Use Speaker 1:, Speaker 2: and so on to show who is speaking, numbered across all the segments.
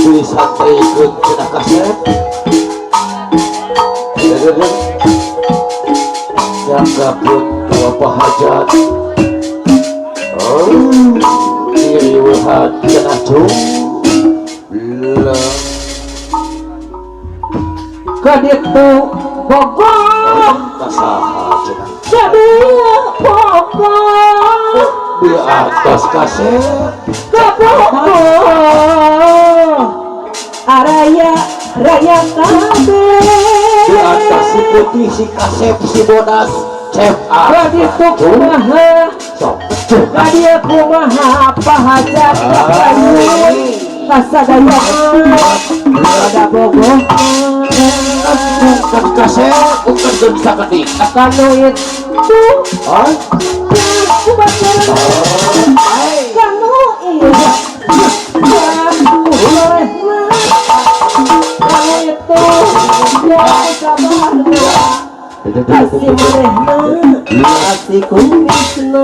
Speaker 1: santai ikut kena kaset yang gabut apa hajat diri wahat kena bilang
Speaker 2: kaditu Bogor
Speaker 1: kasaha cenah
Speaker 2: jadi Bogor
Speaker 1: di atas kaset
Speaker 2: ke Bogor araya raya kabeh
Speaker 1: di atas si putih si kasep si bodas cep
Speaker 2: kaditu kumaha
Speaker 1: sok
Speaker 2: kadia kumaha pahajat kapayu kasadaya ada Bogor
Speaker 1: bukan kasep bukan bisa kedik
Speaker 2: kanu itu kanu iya kanu itu yang sabar kasih merehna kasih kumisna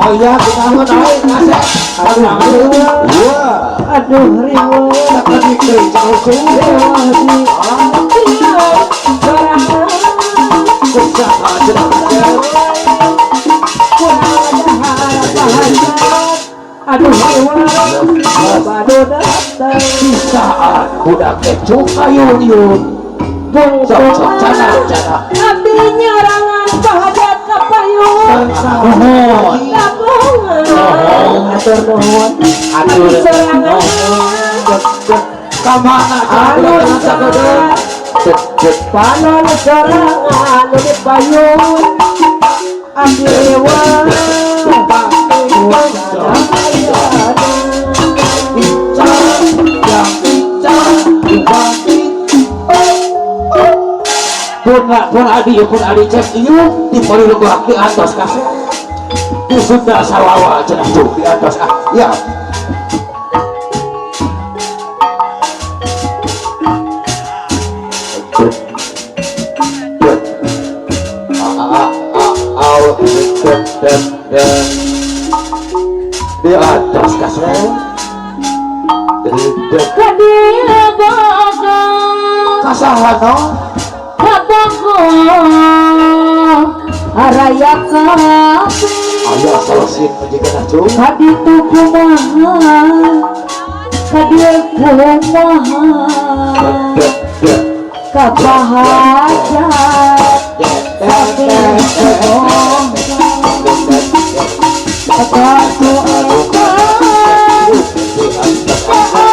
Speaker 1: oh ya kita mau naik kasep
Speaker 2: aduh riwa
Speaker 1: kedik dari jauh
Speaker 2: aduh baru datang
Speaker 1: di saat budak kecoh ayun-yun sok cana
Speaker 2: abdi nyarangan bahajat kapayun
Speaker 1: mohon
Speaker 2: tabungan atur nuhun abdi serangan
Speaker 1: kamana
Speaker 2: anu diserangan panon serangan anu dipayun abdi lewa
Speaker 1: pun adi cek ieu di parilegorak di atas kaset di Sunda Sawawa cenah cuk di atas ya di atas kaset
Speaker 2: kadia Bogor
Speaker 1: kasahano
Speaker 2: Bogor araya kabeh
Speaker 1: aya salesin menjikeun cuk
Speaker 2: kaditu kumaha kadia kumaha kapahajat kabeh Bogor katu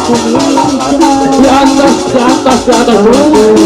Speaker 1: di atas di atas di atas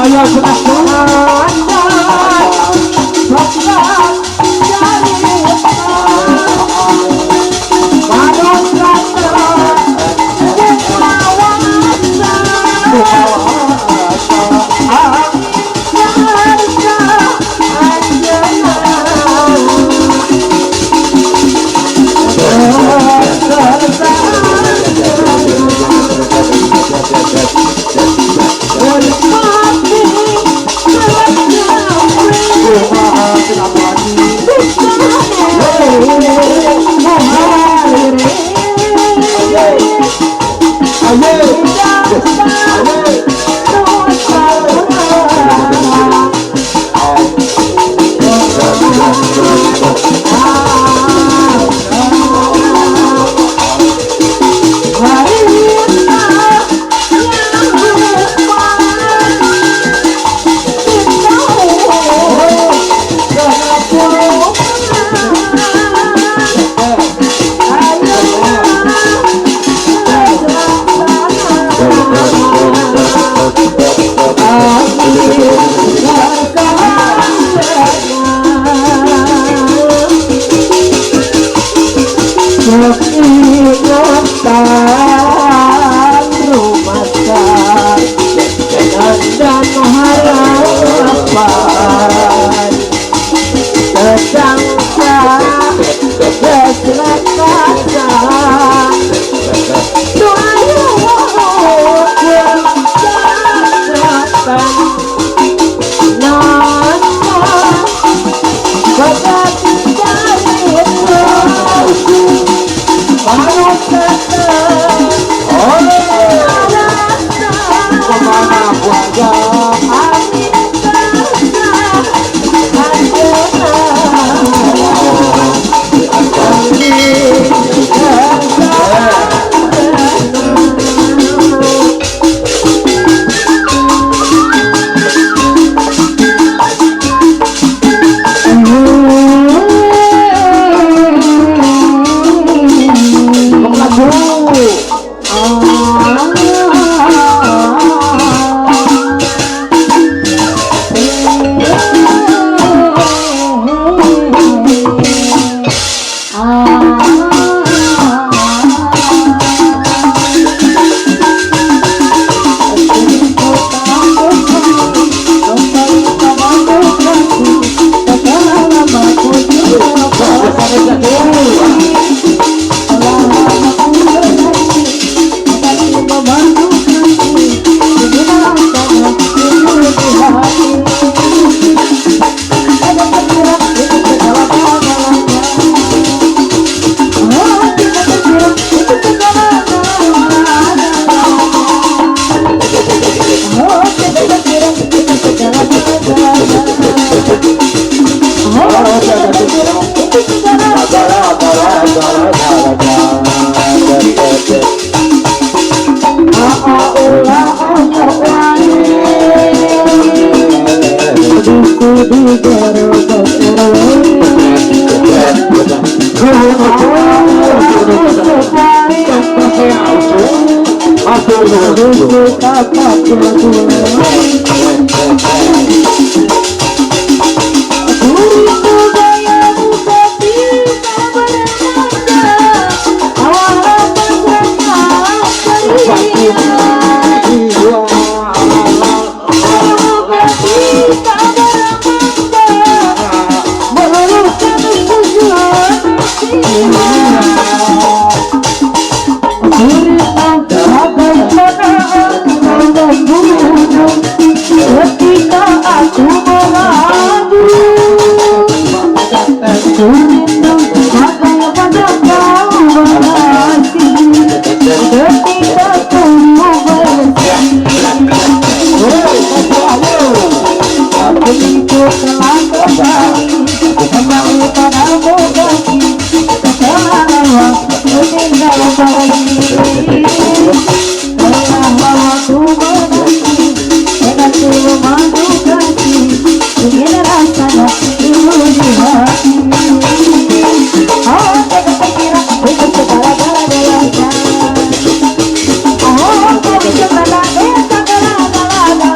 Speaker 2: Ayo Ketika aku mengadu Kurindung bagai pada kau berhati Ketika ku bersih Aku itu telah kembali padamu lagi Setelah lama meninggal pergi Telah lama ku menanti dengan seluruh madu kasih ingin rasanya dulu di hati. Oh, jangan kira dengan segala-galanya. Oh, kau bisa berada segala-galanya. Oh, kau bisa berada segala-galanya.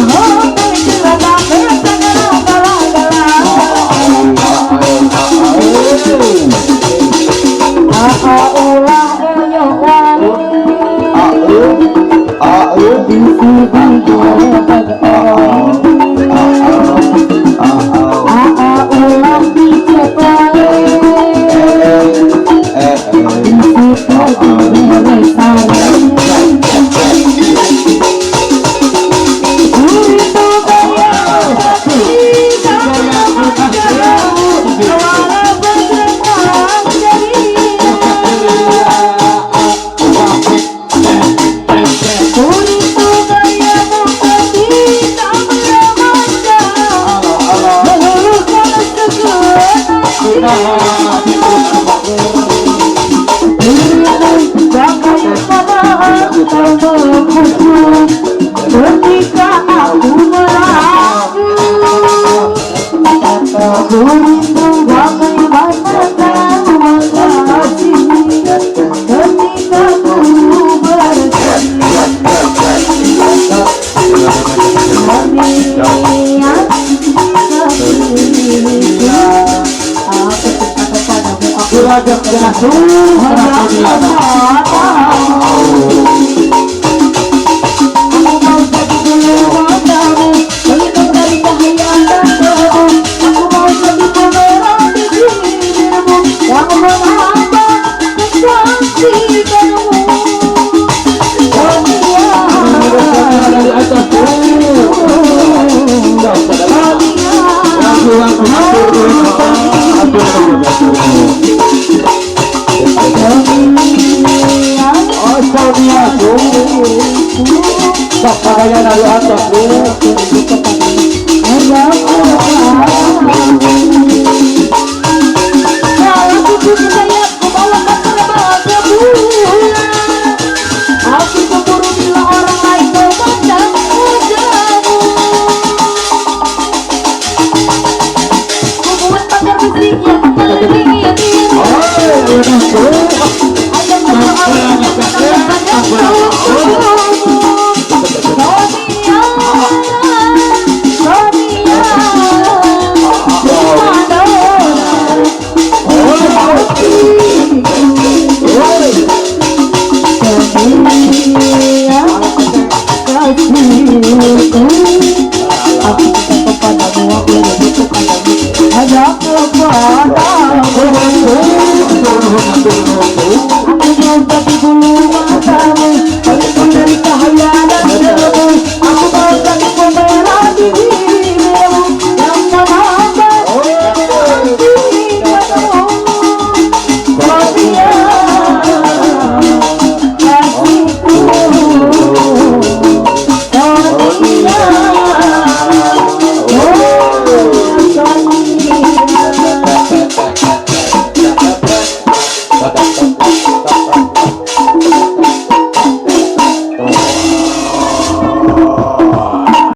Speaker 2: Oh, kau bisa berada ketika aku meragu Kurindung bagaimana kau mengasihi ketika ku bersih
Speaker 1: Kurajak dengan Pakaian dari atas
Speaker 2: Kalau